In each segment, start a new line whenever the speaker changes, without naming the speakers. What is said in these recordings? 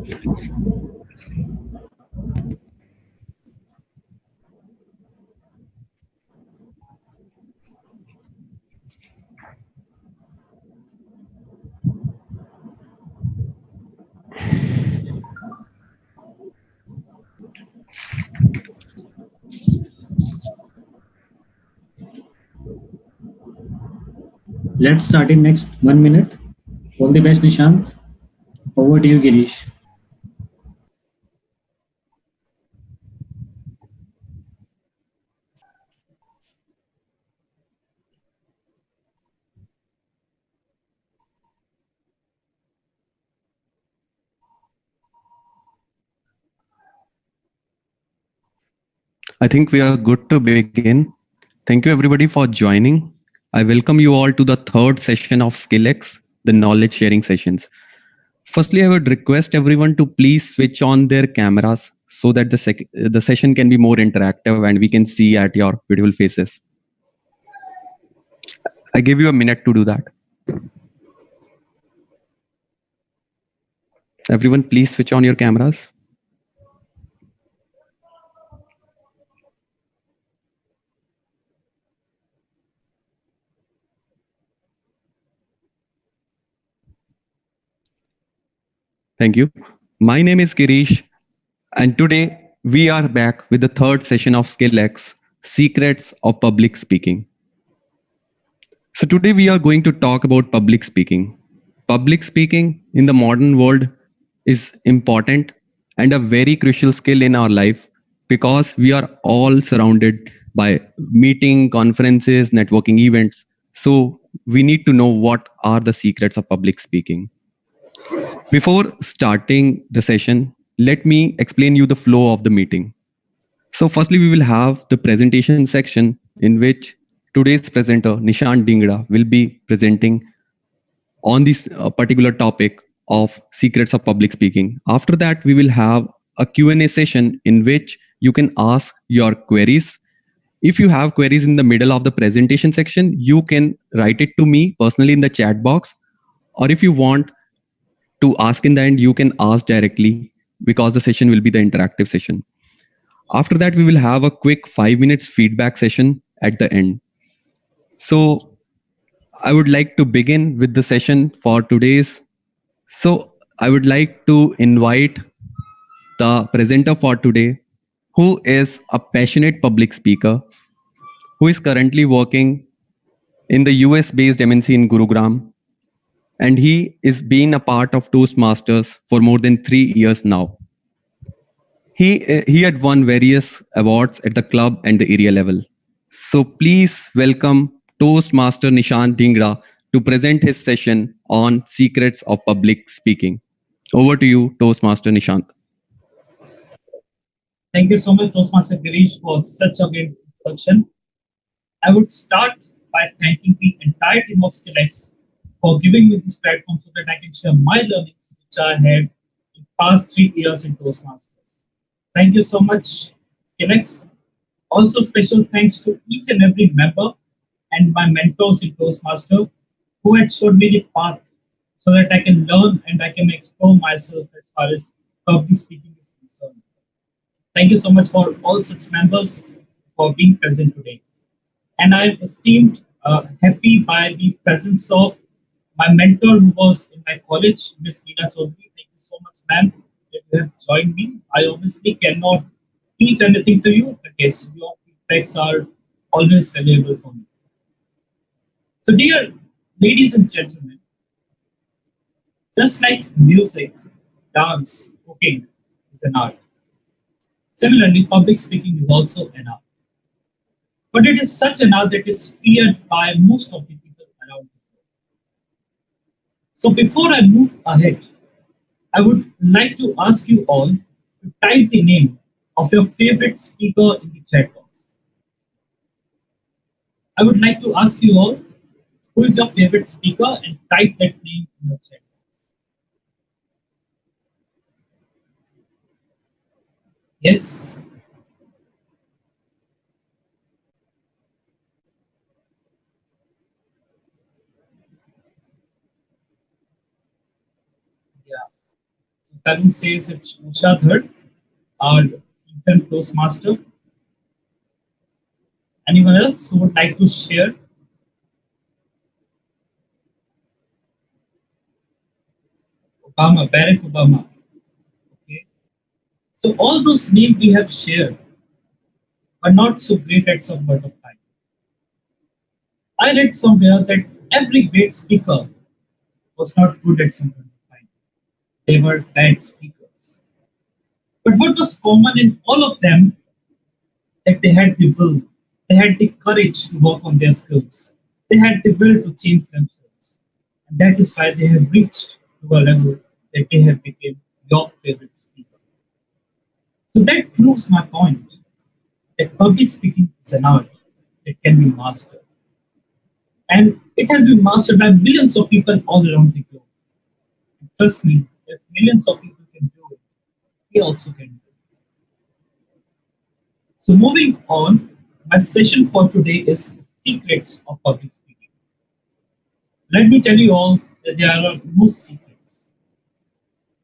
Let's start in next 1 minute. All the best, Nishant. Over to you, Girish.
I think we are good to begin. Thank you everybody for joining. I welcome you all to the third session of Skillex, the knowledge sharing sessions. Firstly, I would request everyone to please switch on their cameras so that the session can be more interactive and we can see at your beautiful faces. I give you a minute to do that. Everyone, please switch on your cameras. Thank you. My name is Girish, and today we are back with the third session of Skillex, Secrets of Public Speaking. So today we are going to talk about public speaking. Public speaking in the modern world is important and a very crucial skill in our life because we are all surrounded by meeting, conferences, networking events. So we need to know what are the secrets of public speaking. Before starting the session, let me explain you the flow of the meeting. So firstly, we will have the presentation section in which today's presenter, Nishant Dhingra, will be presenting on this particular topic of secrets of public speaking. After that, we will have a Q&A session in which you can ask your queries. If you have queries in the middle of the presentation section, you can write it to me personally in the chat box. Or if you want to ask in the end, you can ask directly because the session will be the interactive session. After that, we will have a quick 5 minutes feedback session at the end. So I would like to begin with the session for today's. So I would like to invite the presenter for today, who is a passionate public speaker, who is currently working in the US-based MNC in Gurugram, and he is being a part of Toastmasters for more than 3 years now. He had won various awards at the club and the area level. So please welcome Toastmaster Nishant Dhingra to present his session on secrets of public speaking. Over to you, Toastmaster Nishant.
Thank you so much, Toastmaster Girish, for such a great introduction. I would start by thanking the entire team of Skillex for giving me this platform so that I can share my learnings which I had in past 3 years in Toastmasters. Thank you so much, Skillex. Also, special thanks to each and every member and my mentors in Toastmaster who had showed me the path so that I can learn and I can explore myself as far as public speaking is concerned. Thank you so much for all such members for being present today. And I'm esteemed, happy by the presence of my mentor who was in my college, Miss Meena Chaudhary. Thank you so much, ma'am, that you have joined me. I obviously cannot teach anything to you, but yes, your feedbacks are always valuable for me. So, dear ladies and gentlemen, just like music, dance, cooking is an art. Similarly, public speaking is also an art. But it is such an art that is feared by most of the people around the world. So before I move ahead, I would like to ask you all to type the name of your favorite speaker in the chat box. I would like to ask you all, who is your favorite speaker, and type that name in your chat box. Yes. Yeah. Kevin says it's Usha Dhar, our seasoned Toastmaster. Anyone else who would like to share? Obama, Barack Obama. Okay. So all those names we have shared are not so great at some point of time. I read somewhere that every great speaker was not good at some point of time. They were bad speakers. But what was common in all of them that they had the will, they had the courage to work on their skills, they had the will to change themselves. And that is why they have reached to a level that they have become your favorite speaker. So that proves my point that public speaking is an art that can be mastered. And it has been mastered by millions of people all around the globe. And trust me, if millions of people can do it, we also can do it. So moving on, my session for today is secrets of public speaking. Let me tell you all that there are no secrets.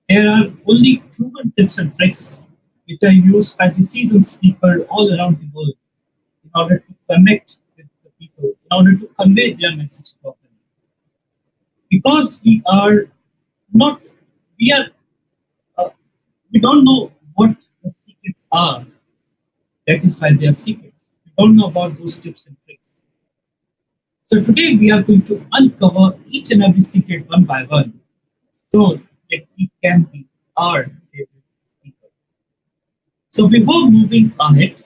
There are only proven tips and tricks which are used by the seasoned speakers all around the world in order to connect with the people, in order to convey their message properly. Because we are not, we are, uh, we don't know what the secrets are. That is why they are secrets. We don't know about those tips and tricks. So today we are going to uncover each and every secret one by one so that we can be our favorite speaker. So before moving ahead,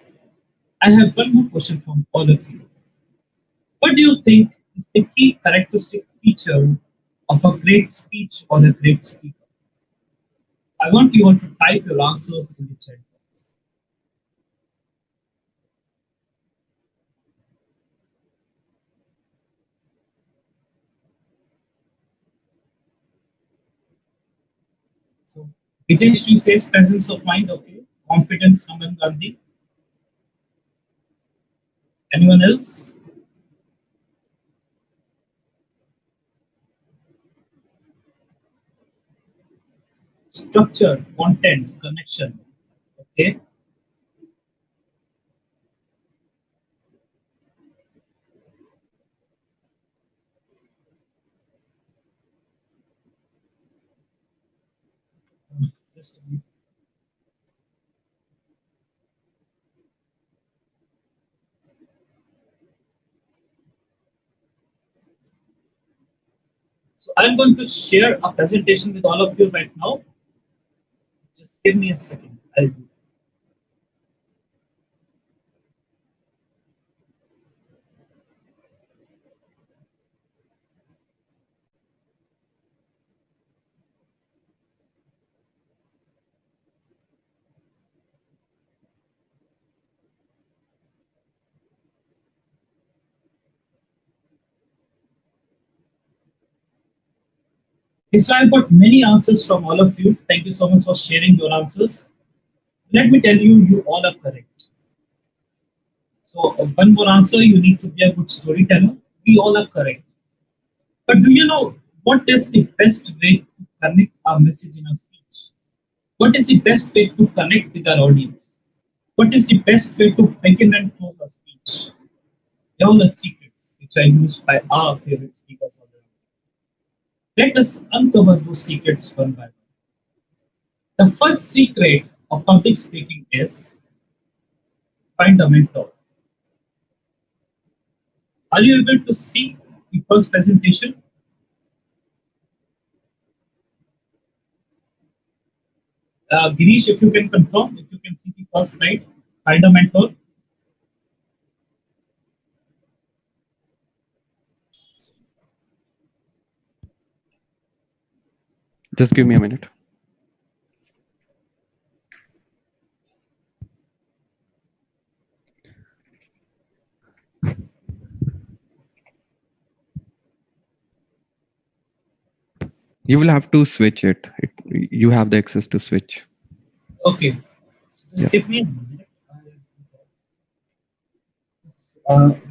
I have one more question from all of you. What do you think is the key characteristic feature of a great speech or a great speaker? I want you all to type your answers in the chat box. So Vijay says presence of mind, okay. Confidence, Raman Gandhi. Anyone else? Structure, content, connection. Okay. Just a minute. So I'm going to share a presentation with all of you right now. Just give me a second. I'll do. Okay, so I've got many answers from all of you. Thank you so much for sharing your answers. Let me tell you, you all are correct. So one more answer, you need to be a good storyteller. We all are correct. But do you know what is the best way to connect our message in a speech? What is the best way to connect with our audience? What is the best way to begin and close a speech? They all are secrets which are used by our favorite speakers. Let us uncover those secrets one by one. The first secret of public speaking is find a mentor. Are you able to see the first presentation? Girish, if you can confirm, if you can see the first slide, find a mentor.
Just give me a minute. You will have to switch it. You have the access to switch.
Okay, just give me a minute.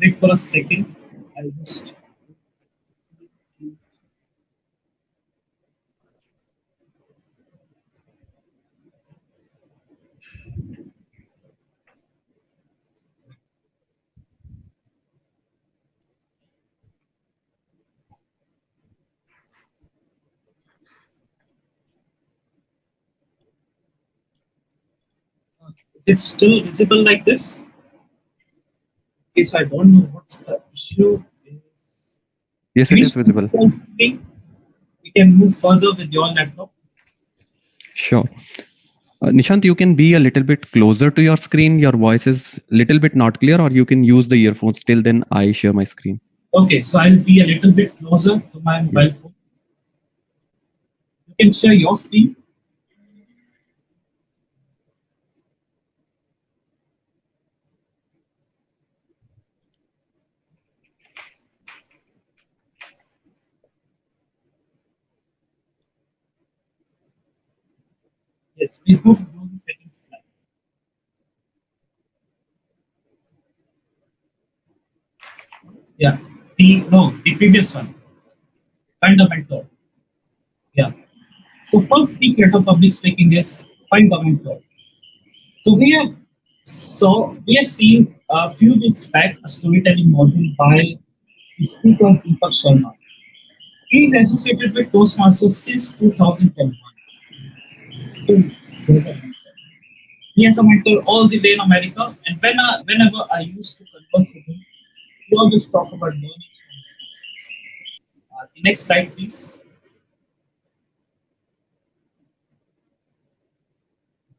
Wait for a second. I'll just. Is it still visible like this? Okay, so I don't know what's the issue. Is
Yes, it is visible.
we can move further with your laptop.
Sure. Nishant, you can be a little bit closer to your screen. Your voice is a little bit not clear, or you can use the earphones. Till then, I share my screen.
Okay, so I'll be a little bit closer to my mobile phone. You can share your screen. Yes, please go to the settings slide. Yeah, the previous one, fundamental. Yeah. So first secret of public speaking is fundamental. So we have seen a few weeks back a storytelling module by the speaker Deepak Sharma. He is associated with Toastmasters since 2021. Still, he has a mentor all the way in America, and whenever I used to converse with him, we always talk about learning from his the next slide, please.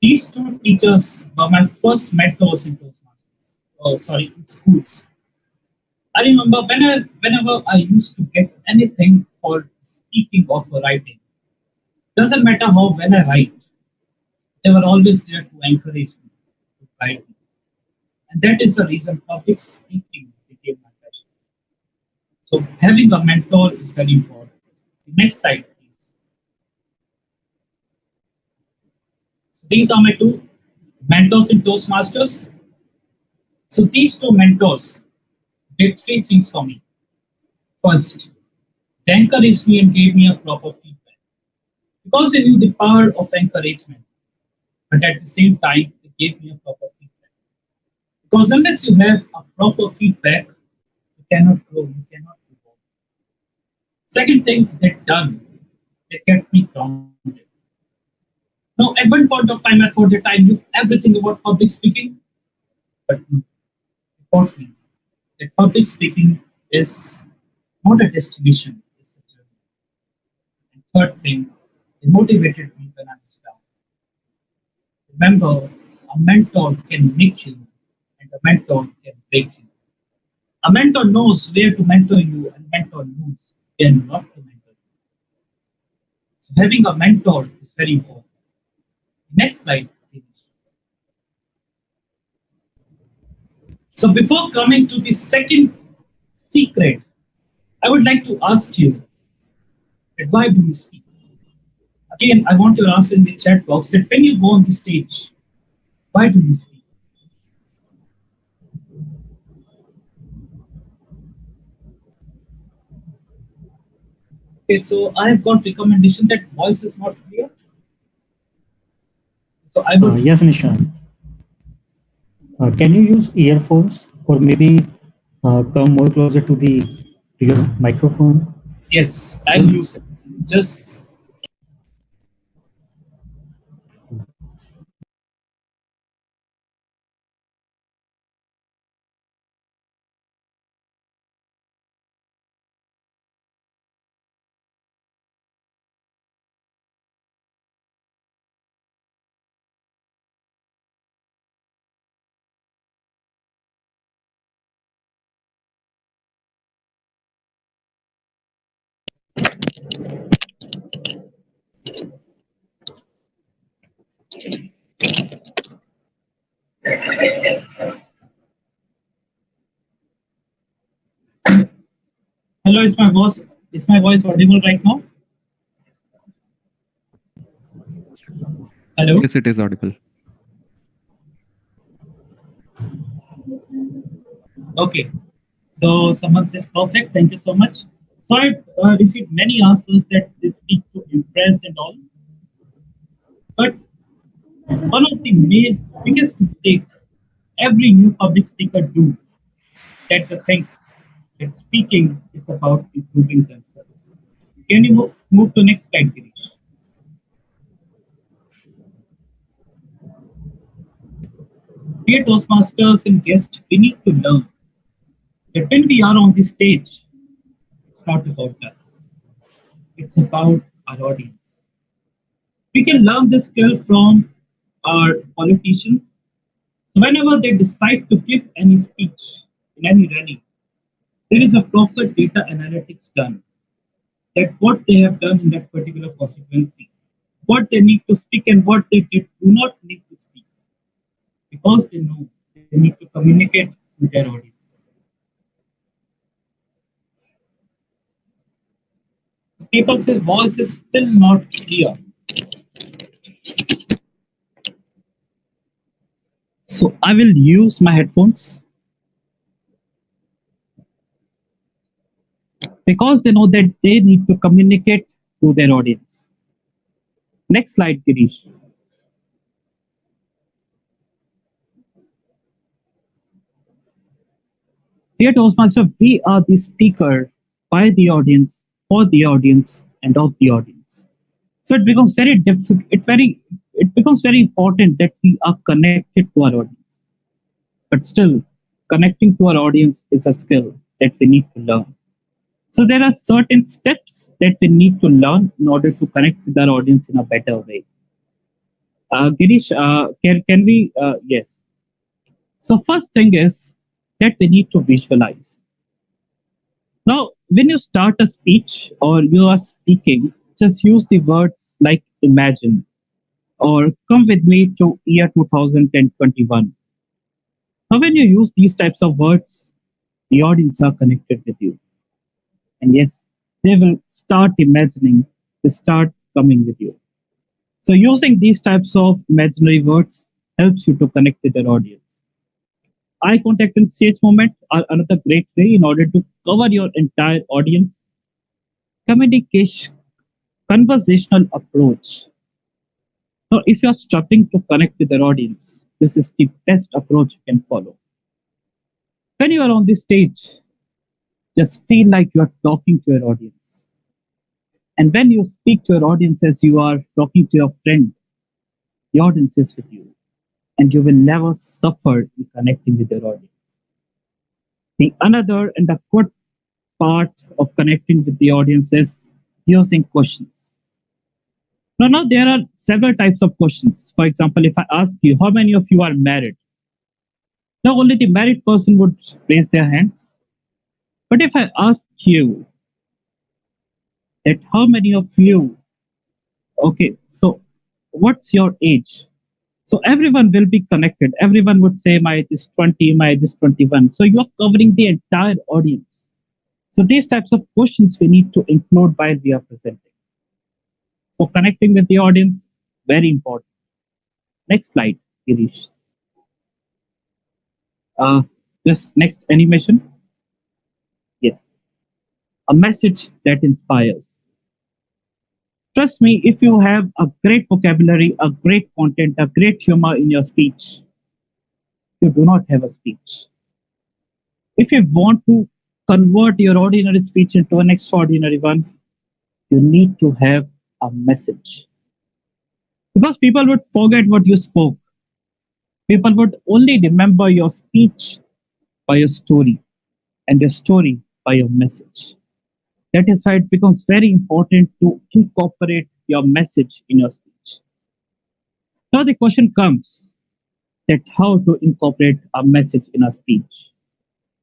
These two teachers were my first mentors in Toastmasters. Oh, sorry, in schools. I remember whenever I used to get anything for speaking or for writing, doesn't matter how well I write, they were always there to encourage me, to guide me. And that is the reason public speaking became my passion. So having a mentor is very important. Next slide, please. So these are my two mentors in Toastmasters. So these two mentors did three things for me. First, they encouraged me and gave me a proper feedback because they knew the power of encouragement, but at the same time, they gave me a proper feedback. Because unless you have a proper feedback, you cannot grow, you cannot evolve. Second thing they done, they kept me grounded. Now, at one point of time, I thought that I knew everything about public speaking, but no, it taught me that public speaking is not a destination, it's a journey. And third thing, they motivated me when I was down. Remember, a mentor can make you, and a mentor can break you. A mentor knows where to mentor you, and mentor knows where not to mentor you. So having a mentor is very important. Next slide, please. So before coming to the second secret, I would like to ask you that why do you speak? Again, I want your answer in the chat box that when you go on the stage, why do you speak? Okay, so I have got recommendation that voice is not clear. So I would
Yes, Nishant. Can you use earphones or maybe come more closer to your microphone?
yes, I'll use it. Just hello, is my voice audible right now? Hello.
Yes, it is audible.
Okay. So someone says perfect. Thank you so much. So I received many answers that they speak to impress and all. But one of the biggest mistake every new public speaker do that they think that speaking is about improving themselves. Can you move to next slide, Girish? Dear Toastmasters and guests, we need to learn that when we are on the stage, it's not about us, it's about our audience. We can learn this skill from our politicians. Whenever they decide to give any speech in any rally, there is a proper data analytics done that what they have done in that particular constituency, what they need to speak and what do not need to speak, because they know they need to communicate with their audience. People's voice is still not clear. So I will use my headphones because they know that they need to communicate to their audience. Next slide, Girish. Dear Toastmaster, we are the speaker by the audience, for the audience, and of the audience. So it becomes very difficult. It becomes very important that we are connected to our audience. But still, connecting to our audience is a skill that we need to learn. So there are certain steps that we need to learn in order to connect with our audience in a better way. Girish, can we? Yes. So first thing is that we need to visualize. Now, when you start a speech or you are speaking, just use the words like imagine or come with me to year 2021. Now, when you use these types of words, the audience are connected with you. And yes, they will start imagining, they start coming with you. So using these types of imaginary words helps you to connect with your audience. Eye contact and stage movement are another great way in order to cover your entire audience. Communication, conversational approach. So if you're struggling to connect with your audience, this is the best approach you can follow. When you are on the stage, just feel like you are talking to your audience. And when you speak to your audience as you are talking to your friend, the audience is with you. And you will never suffer in connecting with your audience. The another and the good part of connecting with the audience is using questions. Now there are several types of questions. For example, if I ask you, how many of you are married? Now only the married person would raise their hands. But if I ask you that how many of you, okay, so what's your age? So everyone will be connected. Everyone would say my age is 20, my age is 21. So you are covering the entire audience. So these types of questions we need to include while we are presenting. So connecting with the audience, very important. Next slide, Girish. This next animation. Yes. A message that inspires. Trust me, if you have a great vocabulary, a great content, a great humor in your speech, you do not have a speech. If you want to convert your ordinary speech into an extraordinary one, you need to have a message. Because people would forget what you spoke. People would only remember your speech by your story and your story by your message. That is why it becomes very important to incorporate your message in your speech. Now the question comes that how to incorporate a message in a speech,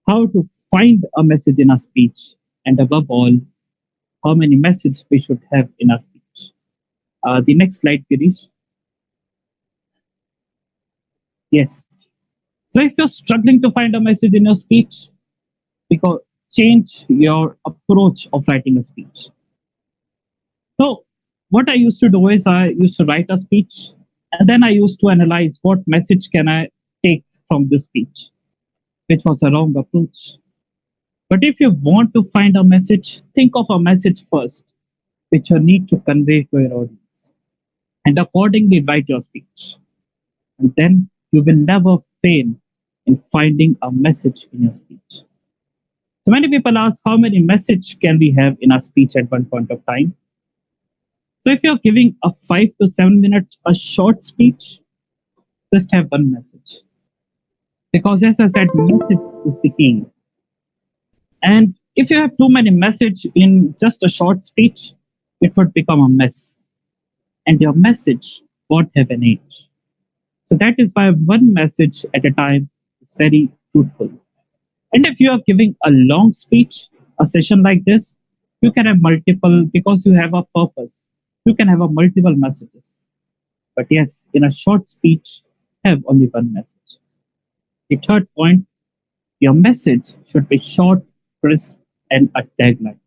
how to find a message in a speech, and above all, how many messages we should have in a speech. The next slide, Girish. Yes. So if you're struggling to find a message in your speech, because change your approach of writing a speech. So what I used to do is I used to write a speech and then I used to analyze what message can I take from this speech, which was a wrong approach. But if you want to find a message, think of a message first, which you need to convey to your audience, and accordingly write your speech. And then you will never fail in finding a message in your speech. So many people ask how many message can we have in our speech at one point of time. So if you're giving a 5 to 7 minutes, a short speech, just have one message.
Because as I said, message is the key. And if you have too many message in just a short speech, it would become a mess. And your message won't have an age. So that is why one message at a time is very fruitful. And if you are giving a long speech, a session like this, you can have multiple because you have a purpose. You can have a multiple messages. But yes, in a short speech, have only one message. The third point, your message should be short, crisp, and a tagline.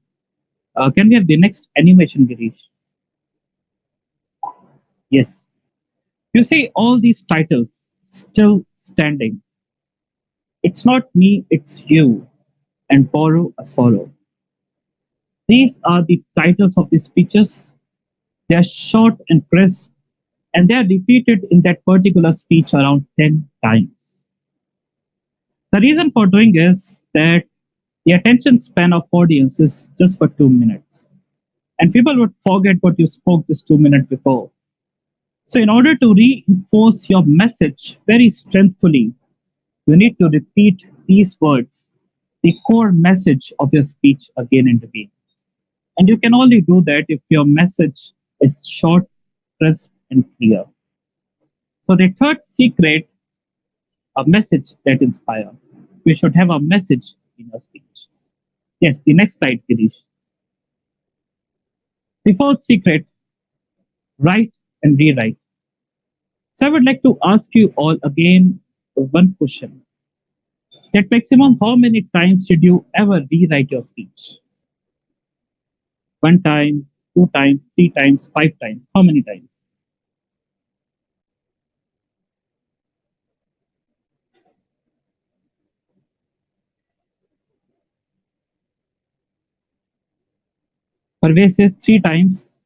Can we have the next animation, Girish? Yes. You see all these titles still standing. It's not me, it's you, and borrow a sorrow. These are the titles of the speeches. They are short and crisp, and they are repeated in that particular speech around 10 times. The reason for doing is that the attention span of audience is just for 2 minutes, and people would forget what you spoke just 2 minutes before. So, in order to reinforce your message very strengthfully, you need to repeat these words, the core message of your speech again and again. And you can only do that if your message is short, crisp, and clear. So, the third secret, a message that inspires. We should have a message in your speech. Yes, the next slide, Girish. The fourth secret, write and rewrite. So I would like to ask you all again one question. That maximum, how many times did you ever rewrite your speech? One time, two times, three times, five times. How many times? Parvez says three times.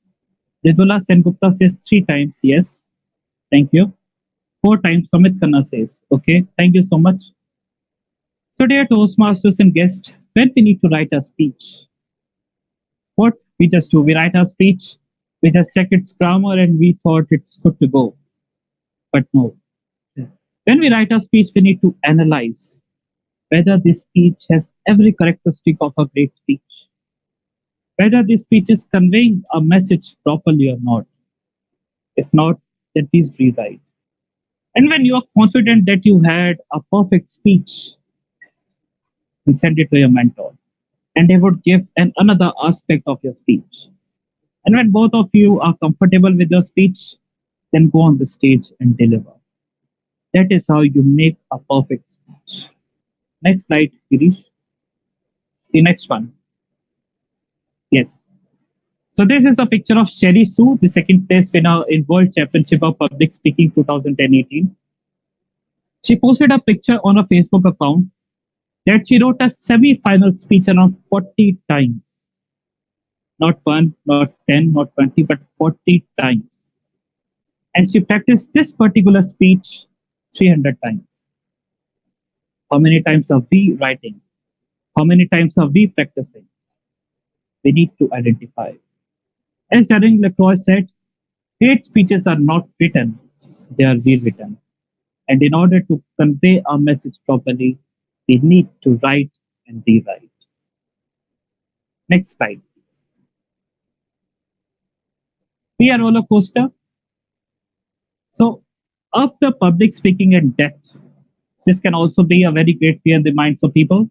Ridula Sengupta says three times. Yes. Thank you. Four times, Samit Khanna says. Okay. Thank you so much. So, dear Toastmasters and guests, when we need to write a speech, what we just do, we write our speech, we just check its grammar and we thought it's good to go. But no. When we write a speech, we need to analyze whether this speech has every characteristic of a great speech, whether this speech is conveying a message properly or not. If not, then please rewrite. And when you are confident that you had a perfect speech, then send it to your mentor. And they would give another aspect of your speech. And when both of you are comfortable with your speech, then go on the stage and deliver. That is how you make a perfect speech. Next slide, Girish. The next one. Yes. So this is a picture of Sherry Su, the second place winner in World Championship of Public Speaking 2018. She posted a picture on her Facebook account that she wrote a semi-final speech around 40 times. Not one, not 10, not 20, but 40 times. And she practiced this particular speech 300 times. How many times are we writing? How many times are we practicing? We need to identify. As Darren LaCroix said, great speeches are not written, they are rewritten. And in order to convey our message properly, we need to write and rewrite. Next slide, please. We are roller coaster. So, after public speaking and death, this can also be a very great fear in the minds of people.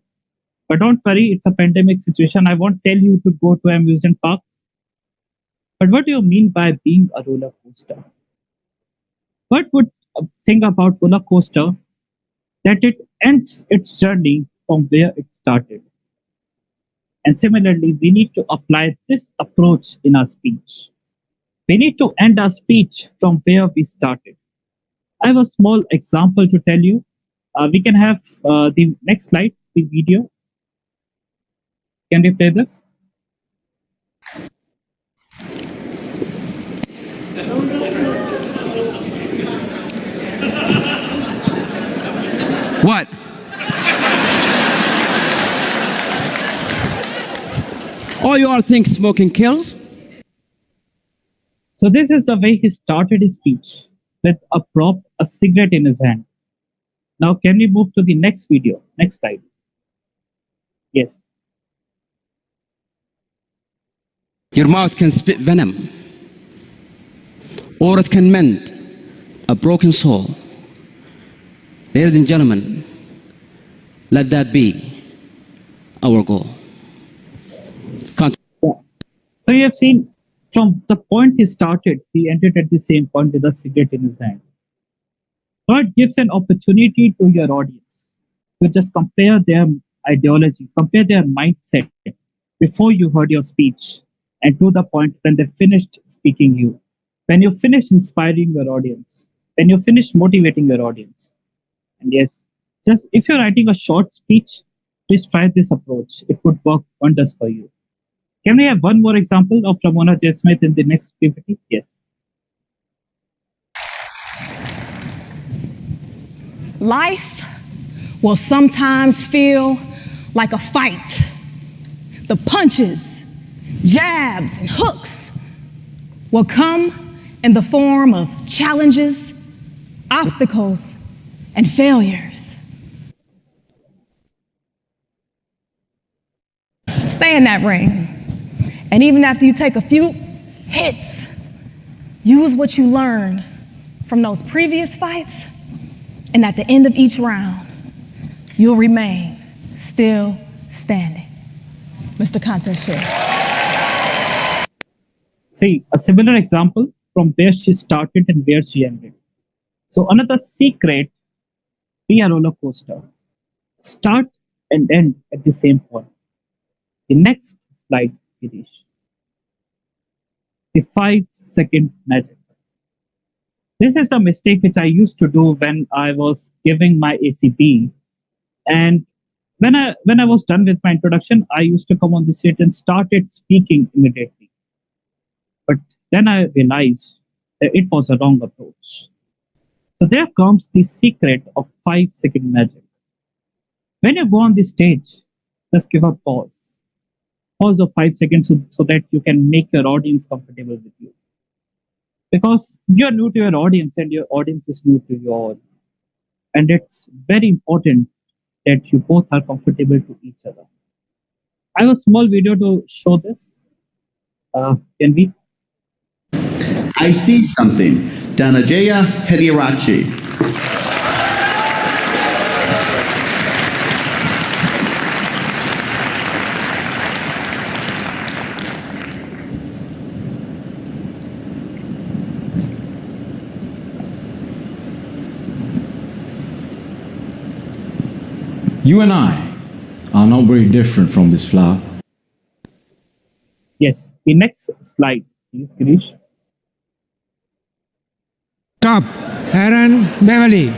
But don't worry, it's a pandemic situation. I won't tell you to go to amusement park. But what do you mean by being a roller coaster? What would think about roller coaster that it ends its journey from where it started? And similarly, we need to apply this approach in our speech. We need to end our speech from where we started. I have a small example to tell you. We can have the next slide, the video. Can we play this?
What? Oh, you all think smoking kills?
So this is the way he started his speech, with a prop, a cigarette in his hand. Now, can we move to the next video? Next slide. Yes.
Your mouth can spit venom, or it can mend a broken soul. Ladies and gentlemen, let that be our goal.
So you have seen from the point he started, he ended at the same point with a cigarette in his hand. So it gives an opportunity to your audience to just compare their ideology, compare their mindset before you heard your speech and to the point when they finished speaking you. When you finish inspiring your audience, when you finish motivating your audience. And yes, just if you're writing a short speech, please try this approach. It would work wonders for you. Can we have one more example of Ramona J. Smith in the next PPT? Yes.
Life will sometimes feel like a fight. The punches, jabs, and hooks will come in the form of challenges, obstacles, and failures. Stay in that ring. And even after you take a few hits, use what you learned from those previous fights, and at the end of each round, you'll remain still standing. Mr. Contest Chair.
See, a similar example from where she started and where she ended. So another secret, be a roller coaster. Start and end at the same point. The next slide, Girish. The 5-second magic. This is the mistake which I used to do when I was giving my ACP. And when I was done with my introduction, I used to come on the stage and started speaking immediately. But then I realized that it was a wrong approach. So there comes the secret of 5-second magic. When you go on the stage, just give a pause. Pause of 5 seconds so that you can make your audience comfortable with you. Because you're new to your audience and your audience is new to you all. And it's very important that you both are comfortable to each other. I have a small video to show this. Can we?
I see something. Dhananjaya Hedirachi.
You and I are not very different from this flower.
Yes, the next slide, please, Girish.
Stop. Aaron Beverly.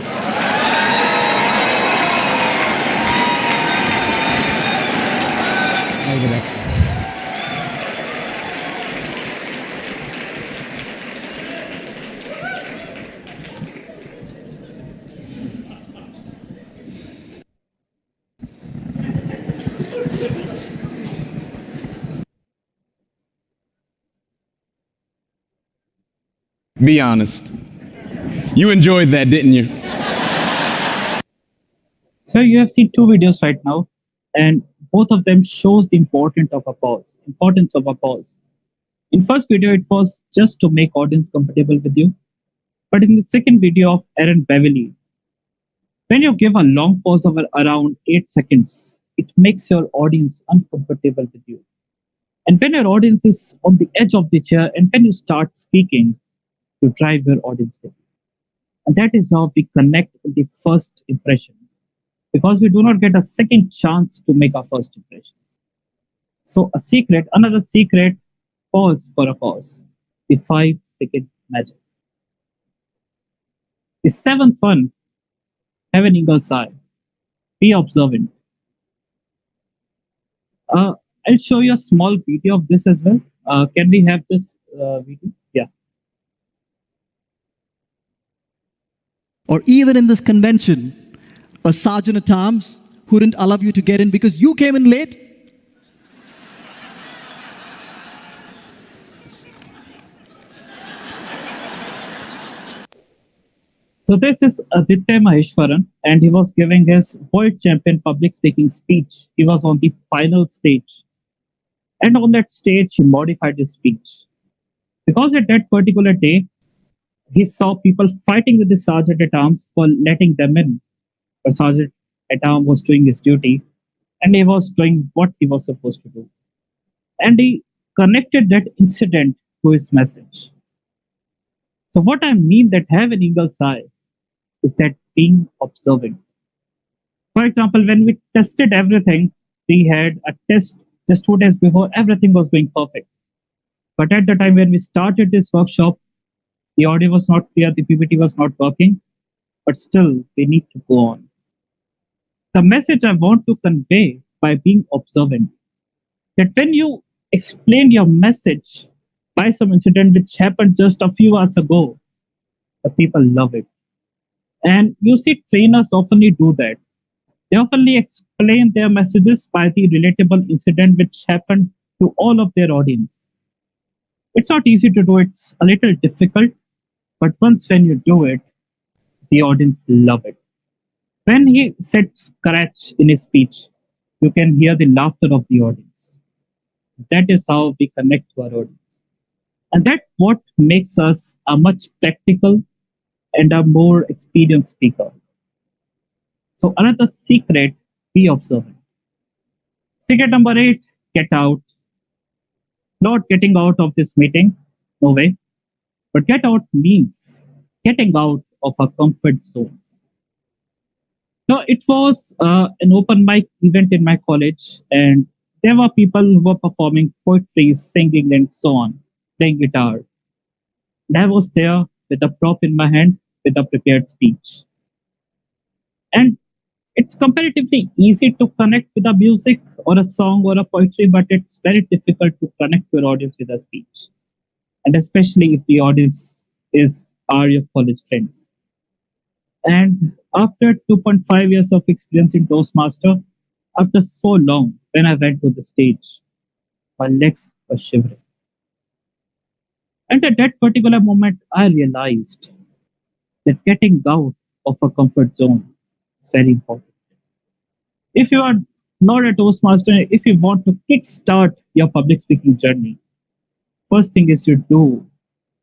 Be honest. You enjoyed that, didn't you?
So you have seen two videos right now, and both of them shows the importance of a pause. In first video, it was just to make audience comfortable with you. But in the second video of Aaron Beverly, when you give a long pause of around 8 seconds, it makes your audience uncomfortable with you. And when your audience is on the edge of the chair and when you start speaking, you drive your audience with you. And that is how we connect with the first impression, because we do not get a second chance to make our first impression. So another secret, pause for a pause, the 5-second magic. The seventh one, have an eagle's eye, be observant. I'll show you a small video of this as well. Can we have this video? Yeah.
Or even in this convention, a sergeant at arms who didn't allow you to get in because you came in late.
So this is Aditya Maheshwaran, and he was giving his world champion public speaking speech. He was on the final stage, and on that stage, he modified his speech because at that particular day, he saw people fighting with the sergeant at arms for letting them in. But sergeant at arms was doing his duty, and he was doing what he was supposed to do. And he connected that incident to his message. So what I mean that have an eagle's eye is that being observant. For example, when we tested everything, we had a test just 2 days before, everything was going perfect. But at the time when we started this workshop, the audio was not clear, the PPT was not working, but still we need to go on. The message I want to convey by being observant, that when you explain your message by some incident which happened just a few hours ago, the people love it. And you see trainers oftenly do that. They oftenly explain their messages by the relatable incident which happened to all of their audience. It's not easy to do, it's a little difficult, but once when you do it, the audience love it. When he said scratch in his speech, you can hear the laughter of the audience. That is how we connect to our audience. And that's what makes us a much practical and a more experienced speaker. So another secret, be observant. Secret number 8, get out. Not getting out of this meeting, no way. But get out means getting out of our comfort zones. Now, it was an open mic event in my college, and there were people who were performing poetry, singing, and so on, playing guitar. And I was there with a prop in my hand with a prepared speech. And it's comparatively easy to connect with a music or a song or a poetry, but it's very difficult to connect your audience with a speech. And especially if the audience are your college friends. And after 2.5 years of experience in Toastmaster, after so long, when I went to the stage, my legs were shivering. And at that particular moment, I realized that getting out of a comfort zone is very important. If you are not a Toastmaster, if you want to kickstart your public speaking journey, first thing is you do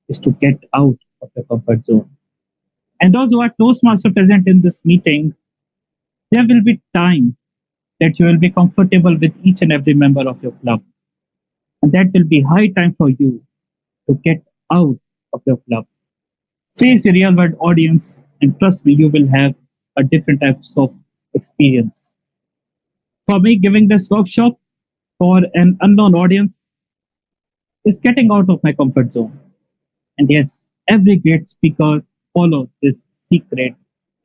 is to get out of the comfort zone. And those who are Toastmaster present in this meeting, there will be time that you will be comfortable with each and every member of your club. And that will be high time for you to get out of your club. Face the real world audience, and trust me, you will have a different types of experience. For me, giving this workshop for an unknown audience is getting out of my comfort zone. And yes, every great speaker follows this secret,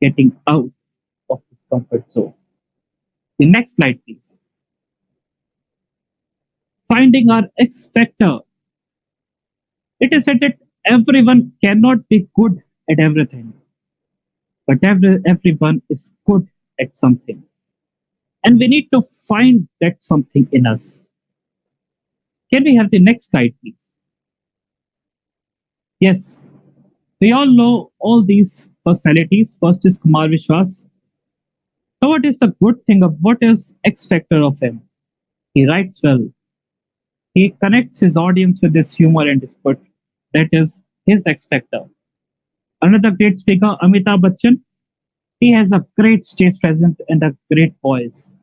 getting out of this comfort zone. The next slide, please. Finding our X factor. It is said that everyone cannot be good at everything, but everyone is good at something. And we need to find that something in us. Can we have the next slide, please? Yes, we all know all these personalities. First is Kumar Vishwas. So what is the good thing of what is X factor of him? He writes well. He connects his audience with his humor and his wit. That is his X factor. Another great speaker, Amitabh Bachchan. He has a great stage presence and a great voice.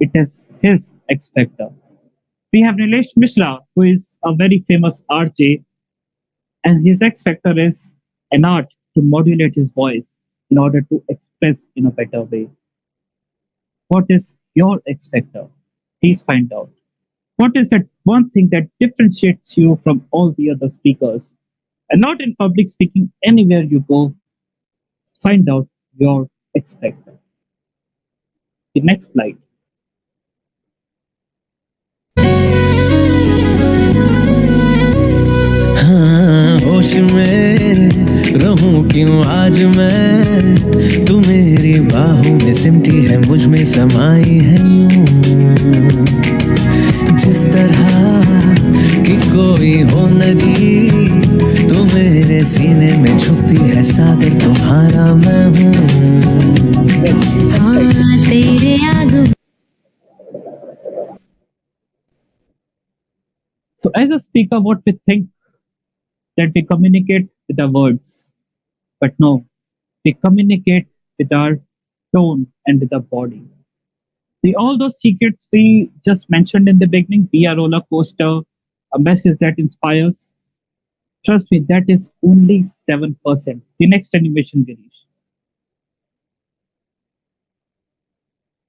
It is his X factor. We have Nilesh Mishra, who is a very famous RJ, and his X factor is an art to modulate his voice in order to express in a better way. What is your X factor? Please find out. What is that one thing that differentiates you from all the other speakers? And not in public speaking, anywhere you go, find out your X factor. The next slide.
होश में रहूं क्यों आज मैं, तू मेरी बाहों में सिमटी है, मुझ में समाई है यूं, जिस तरह कि कोई हो नदी, तू मेरे सीने में छुपती है सागर तुम्हारा
So as a speaker, what we think that we communicate with our words, but no, we communicate with our tone and with our body. See, all those secrets we just mentioned in the beginning, be a roller coaster, a message that inspires. Trust me, that is only 7%. The next animation, Girish.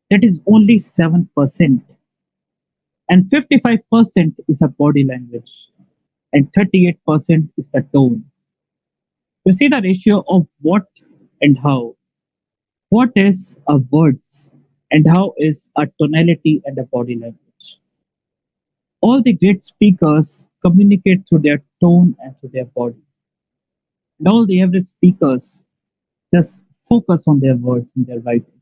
That is only 7%. And 55% is a body language. And 38% is the tone. You see the ratio of what and how. What is a words and how is a tonality and a body language. All the great speakers communicate through their tone and through their body. And all the average speakers just focus on their words and their writing.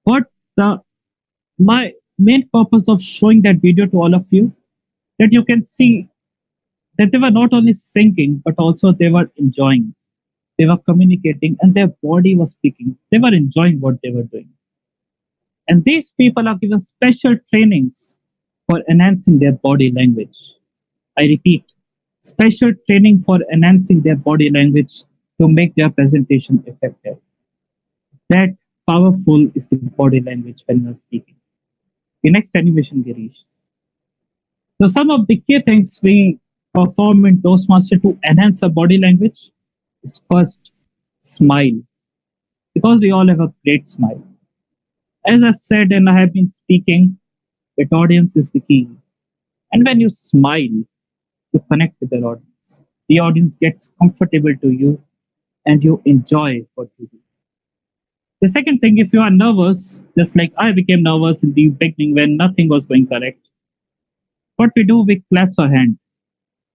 What the my main purpose of showing that video to all of you, that you can see that they were not only singing, but also they were enjoying. They were communicating and their body was speaking. They were enjoying what they were doing. And these people are given special trainings for enhancing their body language. I repeat, special training for enhancing their body language to make their presentation effective. That powerful is the body language when you are speaking. The next animation, Girish. So some of the key things we perform in Toastmaster to enhance our body language is first, smile. Because we all have a great smile. As I said, and I have been speaking, that audience is the key. And when you smile, you connect with the audience. The audience gets comfortable to you and you enjoy what you do. The second thing, if you are nervous, just like I became nervous in the beginning when nothing was going correct, what we do, we clap our hand.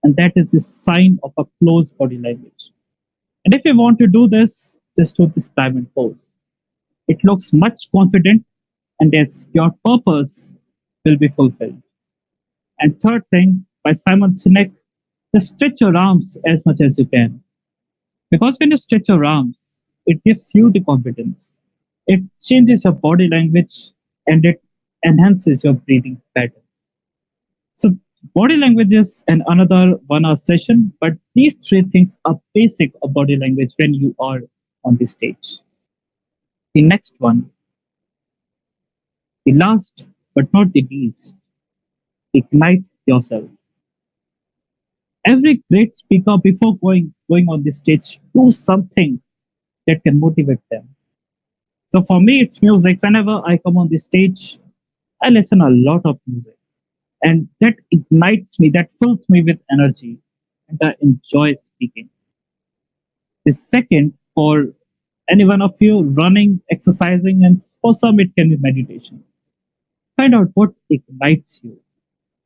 And that is the sign of a close body language. And if you want to do this, just do this diamond pose. It looks much confident and yes, your purpose will be fulfilled. And third thing, by Simon Sinek, just stretch your arms as much as you can. Because when you stretch your arms, it gives you the confidence. It changes your body language and it enhances your breathing pattern. So body language is another 1 hour session, but these three things are basic of body language when you are on the stage. The next one, the last but not the least, ignite yourself. Every great speaker before going on the stage, do something that can motivate them. So for me, it's music. Whenever I come on the stage, I listen a lot of music. And that ignites me, that fills me with energy. And I enjoy speaking. The second, for any one of you, running, exercising, and for some it can be meditation. Find out what ignites you.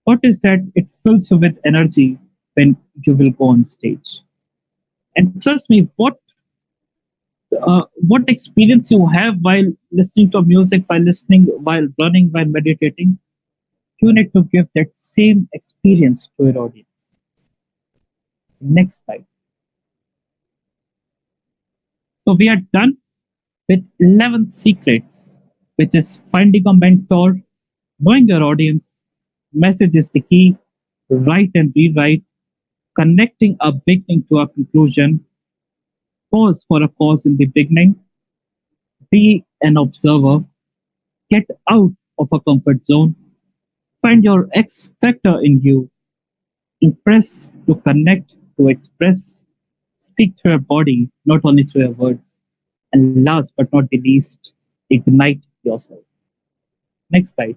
What is that it fills you with energy when you will go on stage. And trust me, what experience you have while listening to music, while running, while meditating, you need to give that same experience to your audience. Next slide. So we are done with 11 secrets, which is finding a mentor, knowing your audience, message is the key, write and rewrite, connecting a beginning to a conclusion, pause for a cause in the beginning, be an observer, get out of a comfort zone, find your X factor in you, impress to connect, to express, speak through your body, not only through your words, and last but not the least, ignite yourself. Next slide.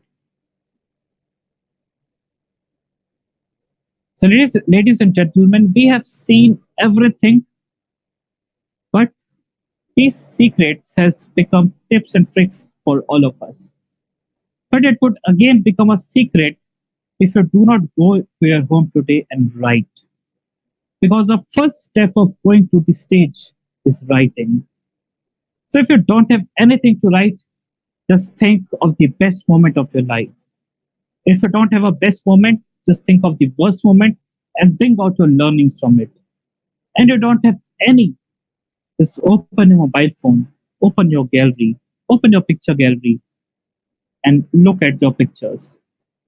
So ladies and gentlemen, we have seen everything, but these secrets has become tips and tricks for all of us. But it would again become a secret if you do not go to your home today and write. Because the first step of going to the stage is writing. So if you don't have anything to write, just think of the best moment of your life. If you don't have a best moment, just think of the worst moment and bring out your learnings from it. And you don't have any, just open your mobile phone, open your gallery, open your picture gallery, and look at your pictures.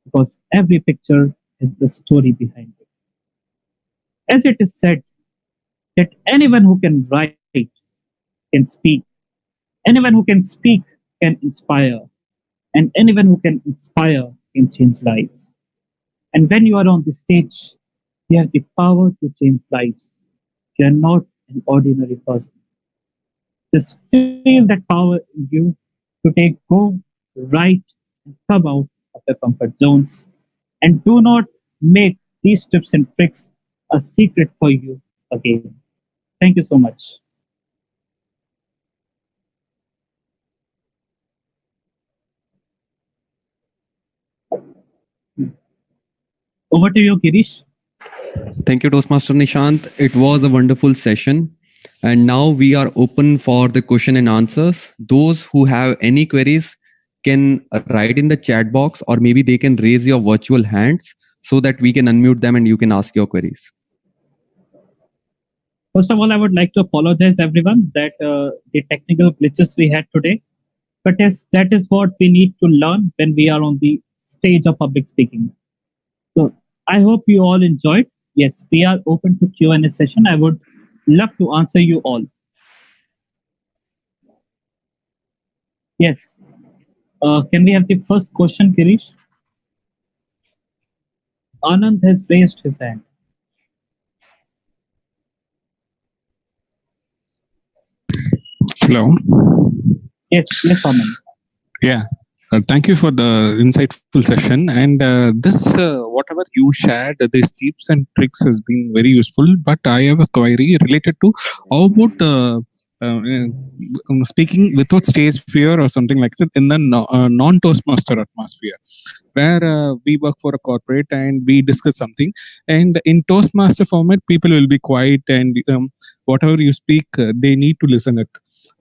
Because every picture is the story behind it. As it is said that anyone who can write can speak, anyone who can speak can inspire, and anyone who can inspire can change lives. And when you are on the stage, you have the power to change lives. You are not an ordinary person. Just feel that power in you to go, write, and come out of your comfort zones. And do not make these tips and tricks a secret for you again. Thank you so much. Over to you, Girish.
Thank you, Toastmaster Nishant. It was a wonderful session. And now we are open for the question and answers. Those who have any queries can write in the chat box, or maybe they can raise your virtual hands so that we can unmute them and you can ask your queries.
First of all, I would like to apologize everyone that the technical glitches we had today. But yes, that is what we need to learn when we are on the stage of public speaking. So I hope you all enjoyed. Yes, we are open to Q&A session. I would love to answer you all. Yes. Can we have the first question, Girish? Anand has raised his hand.
Hello.
Yes, Anand.
Yeah. Thank you for the insightful session. And this, whatever you shared, these tips and tricks has been very useful. But I have a query related to how about speaking without stage fear or something like that in the non-Toastmaster atmosphere, where we work for a corporate and we discuss something. And in Toastmaster format, people will be quiet and whatever you speak, they need to listen it.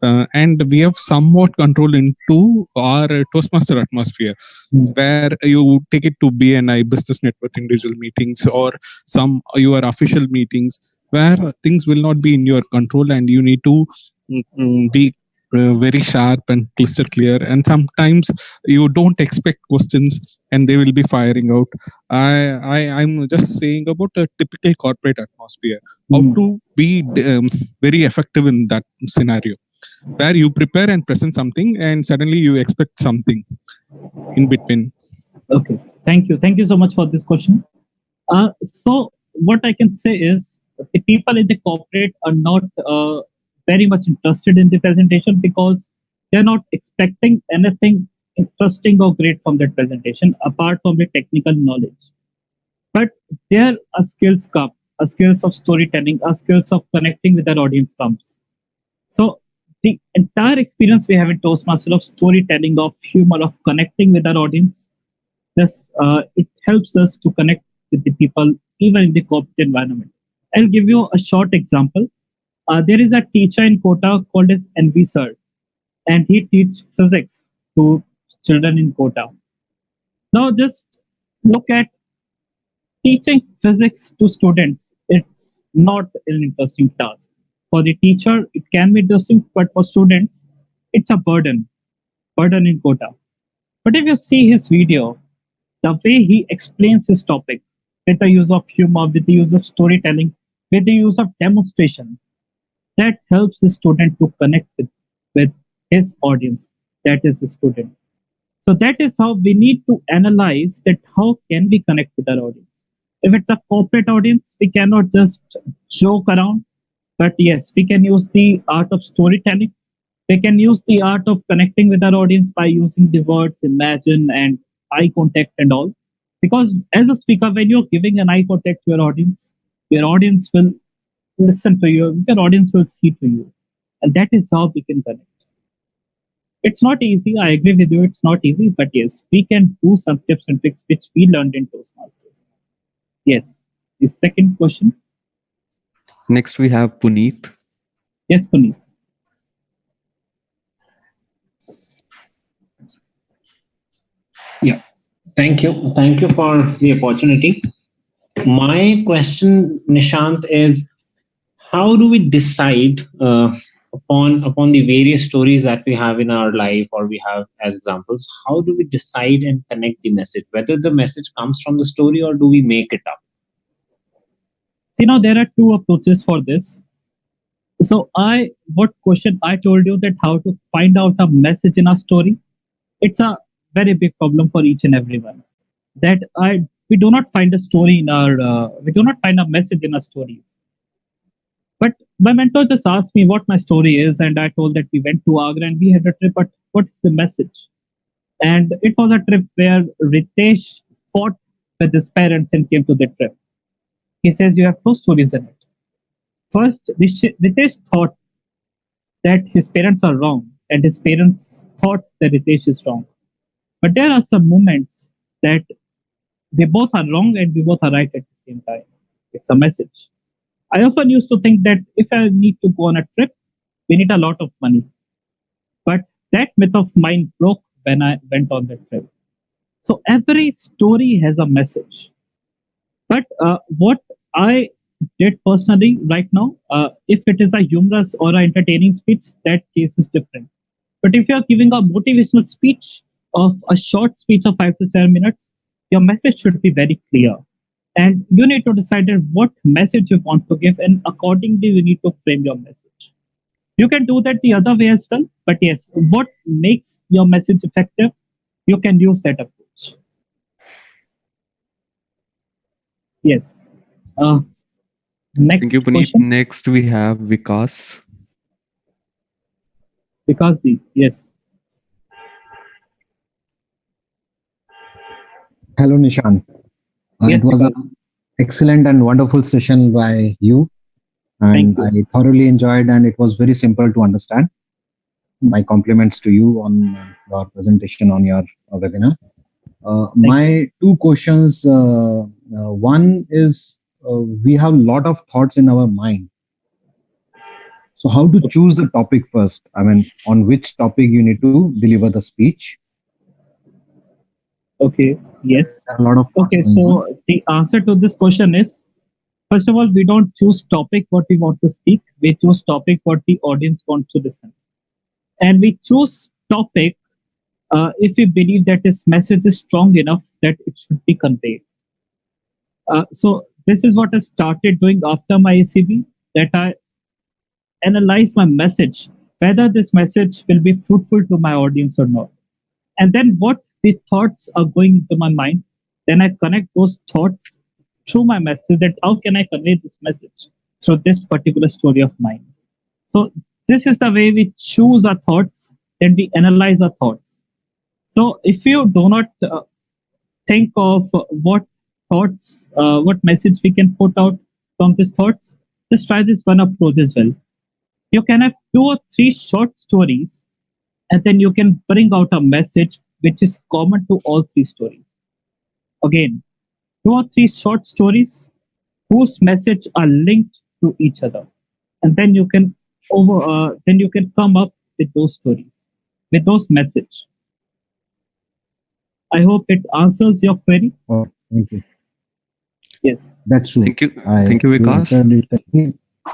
And we have somewhat control into our Toastmaster atmosphere, where you take it to BNI, business network individual meetings, or some your official meetings, where things will not be in your control and you need to be very sharp and crystal clear. And sometimes you don't expect questions and they will be firing out. I'm just saying about a typical corporate atmosphere, how to be very effective in that scenario, where you prepare and present something and suddenly you expect something in between.
Okay, thank you. Thank you so much for this question. So what I can say is the people in the corporate are not very much interested in the presentation because they're not expecting anything interesting or great from that presentation apart from the technical knowledge. But there are skills come, a skills of storytelling, a skills of connecting with our audience comes. So the entire experience we have in Toastmaster of storytelling, of humor, of connecting with our audience, this it helps us to connect with the people even in the corporate environment. I'll give you a short example. There is a teacher in Kota called as NV Sir, and he teaches physics to children in Kota. Now just look at teaching physics to students. It's not an interesting task. For the teacher, it can be interesting, but for students, it's a burden in Kota. But if you see his video, the way he explains his topic with the use of humor, with the use of storytelling, with the use of demonstration, that helps the student to connect with his audience, that is the student. So that is how we need to analyze that how can we connect with our audience. If it's a corporate audience, we cannot just joke around, but yes, we can use the art of storytelling. We can use the art of connecting with our audience by using the words imagine and eye contact and all. Because as a speaker, when you're giving an eye contact to your audience will listen to you, your audience will see to you. And that is how we can connect. It's not easy. I agree with you. It's not easy, but yes, we can do some tips and tricks which we learned in Toastmasters. Yes. The second question.
Next, we have Puneet.
Yes, Puneet.
Yeah. Thank you. Thank you for the opportunity. My question, Nishant, is how do we decide upon the various stories that we have in our life or we have as examples, how do we decide and connect the message, whether the message comes from the story or do we make it up?
So, there are two approaches for this. So what question I told you, that how to find out a message in a story, it's a very big problem for each and everyone. That we do not find a story in our, we do not find a message in our stories. But my mentor just asked me what my story is, and I told that we went to Agra and we had a trip, but what's the message? And it was a trip where Ritesh fought with his parents and came to the trip. He says you have two stories in it. First, Ritesh thought that his parents are wrong, and his parents thought that Ritesh is wrong. But there are some moments that they both are wrong and we both are right at the same time. It's a message. I often used to think that if I need to go on a trip, we need a lot of money. But that myth of mine broke when I went on that trip. So every story has a message. But what I did personally right now, if it is a humorous or an entertaining speech, that case is different. But if you're giving a motivational speech of a short speech of 5 to 7 minutes, your message should be very clear. And you need to decide what message you want to give, and accordingly, you need to frame your message. You can do that the other way as well. But yes, what makes your message effective, you can use that approach. Yes. Next
Thank you, Puneet.
question.
Next, we have Vikas.
Vikas, yes.
Hello, Nishant.
Yes,
it was an excellent and wonderful session by you, and I thoroughly enjoyed, and it was very simple to understand. My compliments to you on your presentation on your webinar. My two questions. One is we have a lot of thoughts in our mind. So how to choose the topic first? I mean, on which topic you need to deliver the speech?
Okay, yes.
A lot of
okay, so the answer to this question is, first of all, we don't choose topic what we want to speak. We choose topic what the audience wants to listen. And we choose topic if we believe that this message is strong enough that it should be conveyed. So this is what I started doing after my ACB, that I analyze my message, whether this message will be fruitful to my audience or not. And then what the thoughts are going into my mind, then I connect those thoughts through my message, that how can I convey this message through this particular story of mine. So this is the way we choose our thoughts, then we analyze our thoughts. So if you do not think of what thoughts, what message we can put out from these thoughts, just try this one approach as well. You can have 2 or 3 short stories, and then you can bring out a message which is common to all 3 stories. Again, 2 or 3 short stories whose message are linked to each other, and then you can come up with those stories, with those message. I hope it answers your query.
Oh, thank you.
Yes.
That's true.
Thank you. Thank you, Vikas.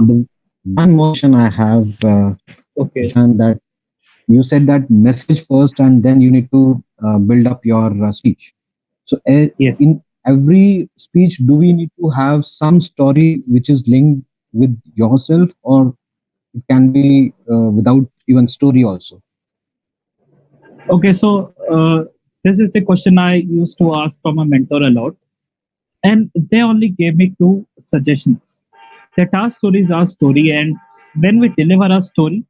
The one motion I have, that you said that message first, and then you need to build up your speech. So in every speech, do we need to have some story which is linked with yourself, or it can be without even story also?
Okay, so this is a question I used to ask from a mentor a lot, and they only gave me 2 suggestions. That our story is our story, and when we deliver our story,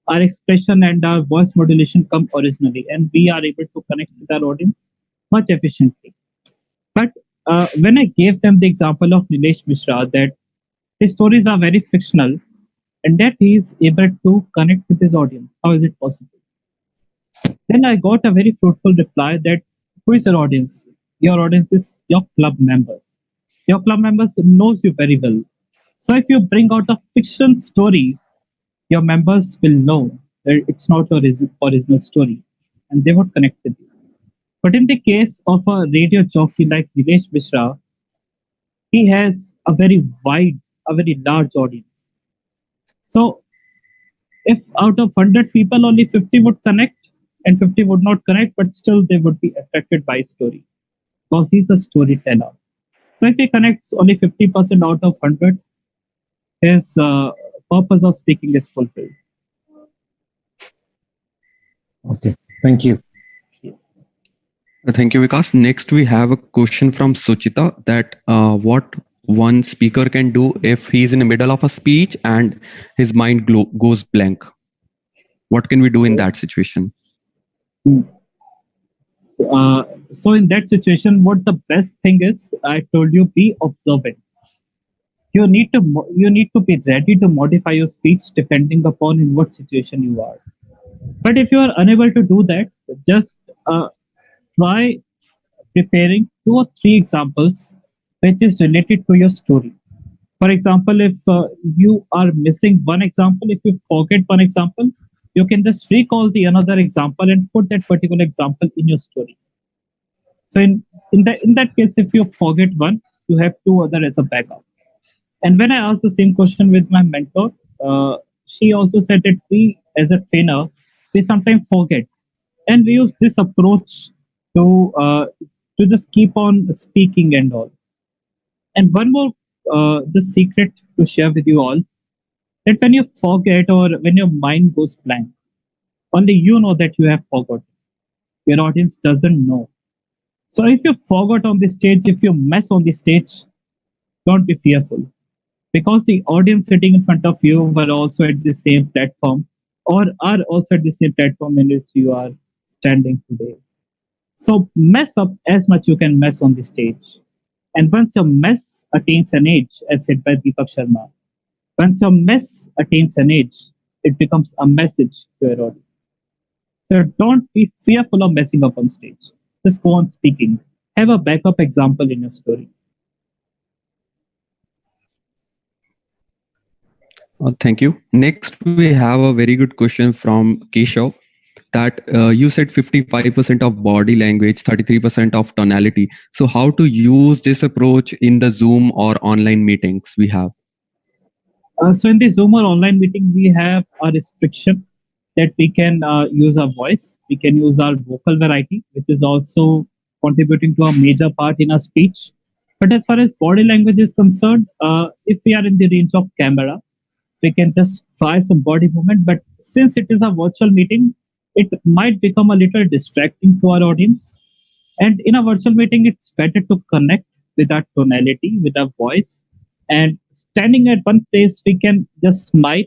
our expression and our voice modulation come originally, and we are able to connect with our audience much efficiently. But when I gave them the example of Nilesh Mishra, that his stories are very fictional, and that he is able to connect with his audience, how is it possible? Then I got a very fruitful reply that, who is your audience? Your audience is your club members. Your club members knows you very well. So if you bring out a fiction story, your members will know that it's not your original story, and they would connect with you. But in the case of a radio jockey like Nilesh Mishra, he has a very large audience. So If out of 100 people, only 50 would connect and 50 would not connect, but still they would be affected by story because he's a storyteller. So if he connects only 50% out of 100, his purpose of speaking is fulfilled.
Okay, thank you.
Yes.
Thank you, Vikas. Next, we have a question from Suchita that what one speaker can do if he's in the middle of a speech and his mind goes blank. What can we do in that situation?
So in that situation, what the best thing is, I told you, be observant. You need to be ready to modify your speech depending upon in what situation you are. But if you are unable to do that, just try preparing 2 or 3 examples which is related to your story. For example, if you are missing one example, if you forget one example, you can just recall the another example and put that particular example in your story. So in that case, if you forget one, you have 2 other as a backup. And when I asked the same question with my mentor, she also said that we as a trainer, we sometimes forget, and we use this approach to just keep on speaking and all. And one more the secret to share with you all, that when you forget or when your mind goes blank, only you know that you have forgotten. Your audience doesn't know. So if you forgot on the stage, if you mess on the stage, don't be fearful, because the audience sitting in front of you were also at the same platform or are also at the same platform in which you are standing today. So mess up as much you can mess on the stage. And once your mess attains an age, as said by Deepak Sharma, once your mess attains an age, it becomes a message to your audience. So don't be fearful of messing up on stage. Just go on speaking. Have a backup example in your story.
Thank you. Next, we have a very good question from Keshav that you said 55% of body language, 33% of tonality. So how to use this approach in the Zoom or online meetings we have?
So in the Zoom or online meeting, we have a restriction that we can use our voice, we can use our vocal variety, which is also contributing to a major part in our speech. But as far as body language is concerned, if we are in the range of camera, we can just try some body movement. But since it is a virtual meeting, it might become a little distracting to our audience. And in a virtual meeting, it's better to connect with our tonality, with our voice. And standing at one place, we can just smile.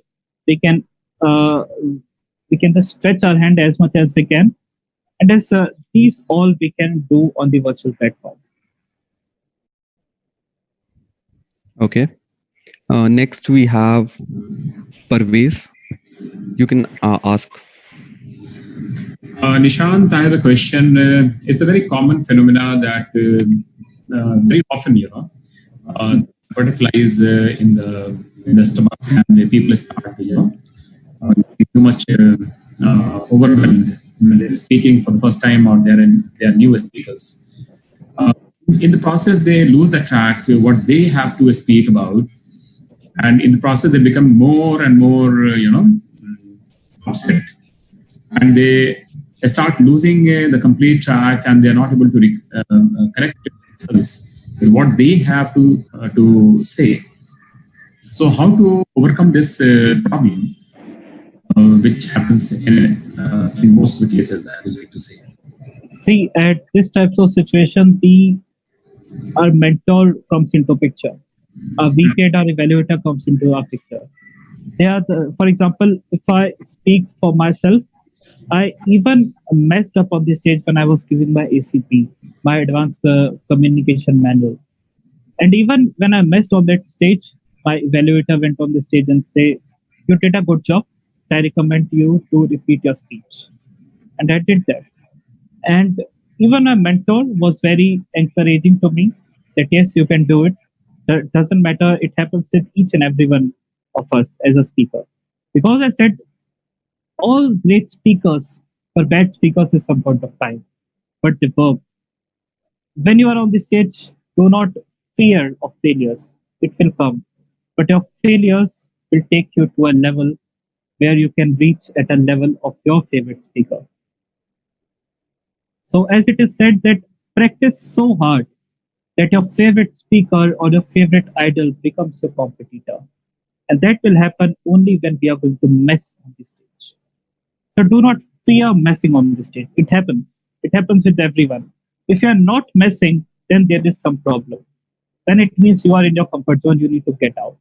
We can just stretch our hand as much as we can. And as these all we can do on the virtual platform.
Okay. Next, we have Parvez. You can ask.
Nishant, I have a question. It's a very common phenomena that very often, butterflies in the stomach, and the people start, too much overwhelmed when they're speaking for the first time or they are new speakers. In the process, they lose the track to what they have to speak about. And in the process, they become more and more, upset. And they start losing the complete track, and they're not able to connect with what they have to say. So how to overcome this problem, which happens in most of the cases, I would like to say.
See, at this type of situation, our mentor comes into picture. A VP and our evaluator comes into our picture. For example, if I speak for myself, I even messed up on the stage when I was giving my ACP, my Advanced Communication Manual. And even when I messed on that stage, my evaluator went on the stage and say, "You did a good job. I recommend you to repeat your speech." And I did that. And even my mentor was very encouraging to me that, yes, you can do it. It doesn't matter. It happens with each and every one of us as a speaker. Because I said, all great speakers were bad speakers at some point of time, but they were. When you are on the stage, do not fear of failures. It will come. But your failures will take you to a level where you can reach at a level of your favorite speaker. So as it is said that practice so hard that your favorite speaker or your favorite idol becomes your competitor. And that will happen only when we are going to mess on the stage. So do not fear messing on the stage. It happens. It happens with everyone. If you are not messing, then there is some problem. Then it means you are in your comfort zone. You need to get out.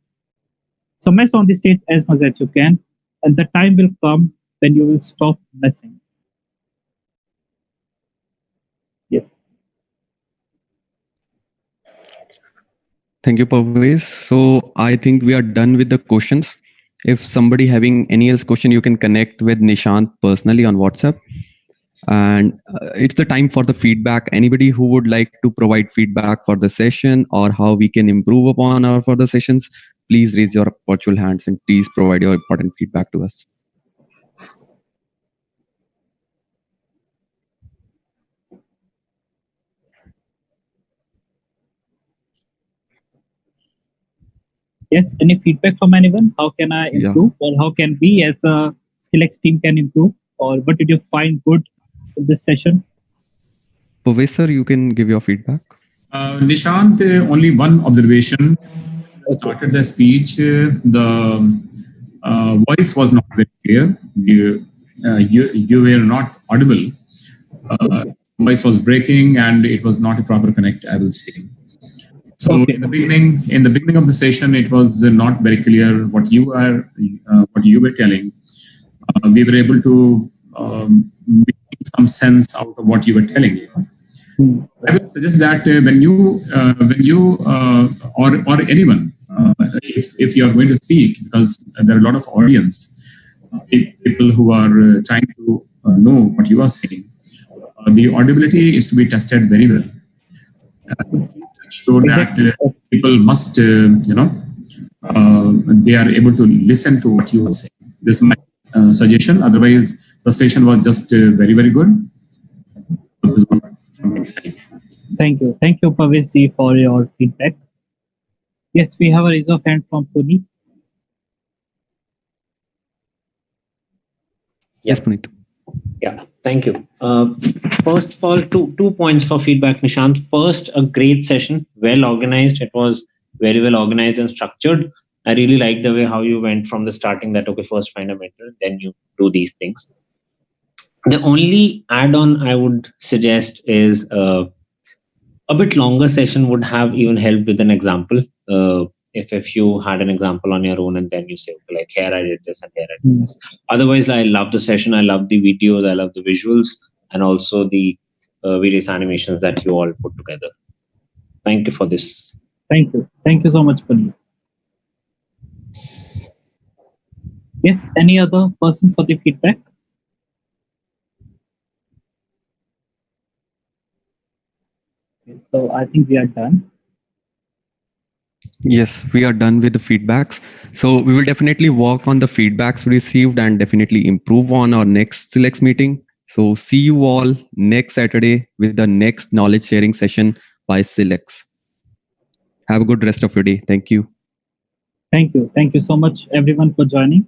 So mess on the stage as much as you can. And the time will come when you will stop messing. Yes.
Thank you, Parvez. So I think we are done with the questions. If somebody having any else question, you can connect with Nishant personally on WhatsApp. And it's the time for the feedback. Anybody who would like to provide feedback for the session or how we can improve upon our further sessions, please raise your virtual hands and please provide your important feedback to us.
Yes, any feedback from anyone? How can I improve, or how can we as a Skillex team can improve, or what did you find good in this session?
Parvez sir, you can give your feedback.
Nishant, only one observation. Started the speech, the voice was not very clear. You were not audible. Voice was breaking, and it was not a proper connect, I will say. So in the beginning of the session, it was not very clear what you were telling. We were able to make some sense out of what you were telling. I would suggest that when you or anyone, if you are going to speak, because there are a lot of audience, people who are trying to know what you are saying, the audibility is to be tested very well. So that people must, they are able to listen to what you are saying. This is my suggestion. Otherwise, the session was just very, very good.
Thank you. Thank you, Parvez ji, for your feedback. Yes, we have a raise of hand from Puneet.
Yes, Puneet.
Yeah, thank you. First of all, two points for feedback, Nishant. First, a great session, well organized. It was very well organized and structured. I really like the way how you went from the starting that, okay, first find a mentor, then you do these things. The only add-on I would suggest is a bit longer session would have even helped with an example. If you had an example on your own and then you say, okay, like here I did this and here I did this. Otherwise, I love the session. I love the videos. I love the visuals and also the various animations that you all put together. Thank you for this.
Thank you. Thank you so much, Puneet. Yes, any other person for the feedback? So I think we are done.
Yes, we are done with the feedbacks. So we will definitely work on the feedbacks received and definitely improve on our next Skillex meeting. So see you all next Saturday with the next knowledge sharing session by Skillex. Have a good rest of your day. Thank you.
Thank you. Thank you so much, everyone, for joining.